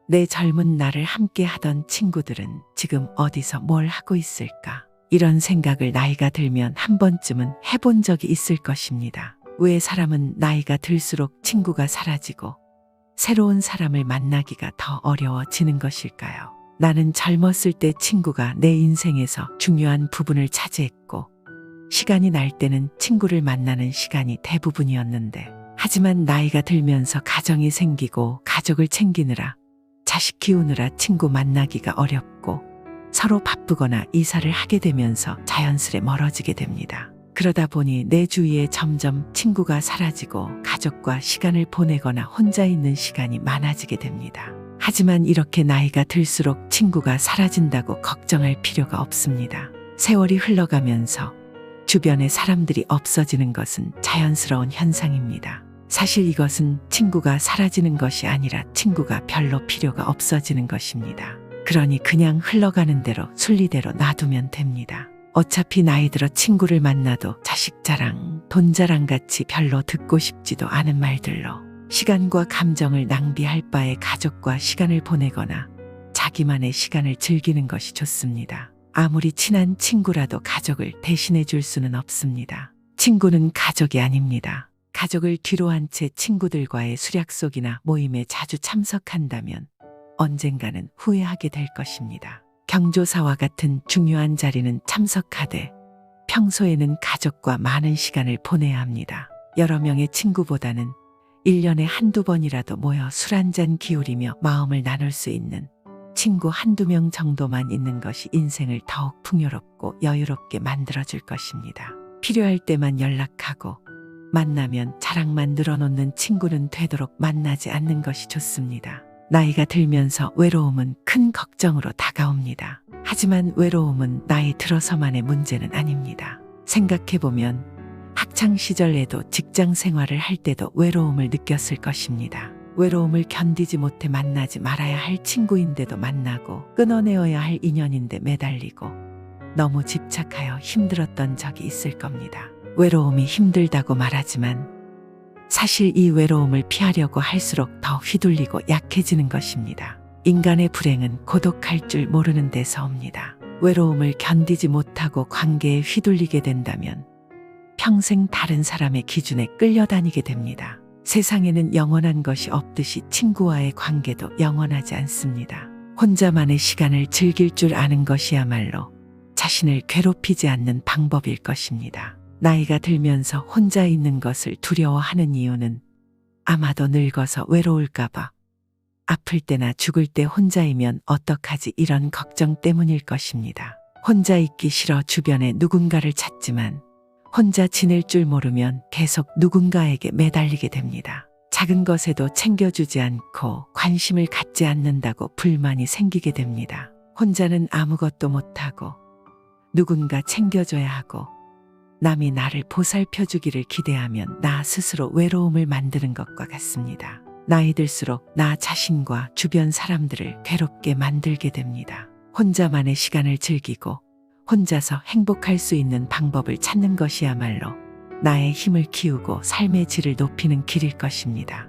내 젊은 날을 함께 하던 친구들은 지금 어디서 뭘 하고 있을까? 이런 생각을 나이가 들면 한 번쯤은 해본 적이 있을 것입니다. 왜 사람은 나이가 들수록 친구가 사라지고 새로운 사람을 만나기가 더 어려워지는 것일까요? 나는 젊었을 때 친구가 내 인생에서 중요한 부분을 차지했고 시간이 날 때는 친구를 만나는 시간이 대부분이었는데, 하지만 나이가 들면서 가정이 생기고 가족을 챙기느라 자식 키우느라 친구 만나기가 어렵고 서로 바쁘거나 이사를 하게 되면서 자연스레 멀어지게 됩니다. 그러다 보니 내 주위에 점점 친구가 사라지고 가족과 시간을 보내거나 혼자 있는 시간이 많아지게 됩니다. 하지만 이렇게 나이가 들수록 친구가 사라진다고 걱정할 필요가 없습니다. 세월이 흘러가면서 주변에 사람들이 없어지는 것은 자연스러운 현상입니다. 사실 이것은 친구가 사라지는 것이 아니라 친구가 별로 필요가 없어지는 것입니다. 그러니 그냥 흘러가는 대로 순리대로 놔두면 됩니다. 어차피 나이 들어 친구를 만나도 자식 자랑, 돈 자랑 같이 별로 듣고 싶지도 않은 말들로 시간과 감정을 낭비할 바에 가족과 시간을 보내거나 자기만의 시간을 즐기는 것이 좋습니다. 아무리 친한 친구라도 가족을 대신해 줄 수는 없습니다. 친구는 가족이 아닙니다. 가족을 뒤로 한 채 친구들과의 수략속이나 모임에 자주 참석한다면 언젠가는 후회하게 될 것입니다. 경조사와 같은 중요한 자리는 참석하되 평소에는 가족과 많은 시간을 보내야 합니다. 여러 명의 친구보다는 1년에 한두 번이라도 모여 술 한잔 기울이며 마음을 나눌 수 있는 친구 한두 명 정도만 있는 것이 인생을 더욱 풍요롭고 여유롭게 만들어줄 것입니다. 필요할 때만 연락하고 만나면 자랑만 늘어놓는 친구는 되도록 만나지 않는 것이 좋습니다. 나이가 들면서 외로움은 큰 걱정으로 다가옵니다. 하지만 외로움은 나이 들어서만의 문제는 아닙니다. 생각해보면 학창시절에도 직장 생활을 할 때도 외로움을 느꼈을 것입니다. 외로움을 견디지 못해 만나지 말아야 할 친구인데도 만나고 끊어내어야 할 인연인데 매달리고 너무 집착하여 힘들었던 적이 있을 겁니다. 외로움이 힘들다고 말하지만 사실 이 외로움을 피하려고 할수록 더 휘둘리고 약해지는 것입니다. 인간의 불행은 고독할 줄 모르는 데서 옵니다. 외로움을 견디지 못하고 관계에 휘둘리게 된다면 평생 다른 사람의 기준에 끌려다니게 됩니다. 세상에는 영원한 것이 없듯이 친구와의 관계도 영원하지 않습니다. 혼자만의 시간을 즐길 줄 아는 것이야말로 자신을 괴롭히지 않는 방법일 것입니다. 나이가 들면서 혼자 있는 것을 두려워하는 이유는 아마도 늙어서 외로울까봐, 아플 때나 죽을 때 혼자이면 어떡하지 이런 걱정 때문일 것입니다. 혼자 있기 싫어 주변에 누군가를 찾지만 혼자 지낼 줄 모르면 계속 누군가에게 매달리게 됩니다. 작은 것에도 챙겨주지 않고 관심을 갖지 않는다고 불만이 생기게 됩니다. 혼자는 아무것도 못하고 누군가 챙겨줘야 하고 남이 나를 보살펴주기를 기대하면 나 스스로 외로움을 만드는 것과 같습니다. 나이 들수록 나 자신과 주변 사람들을 괴롭게 만들게 됩니다. 혼자만의 시간을 즐기고 혼자서 행복할 수 있는 방법을 찾는 것이야말로 나의 힘을 키우고 삶의 질을 높이는 길일 것입니다.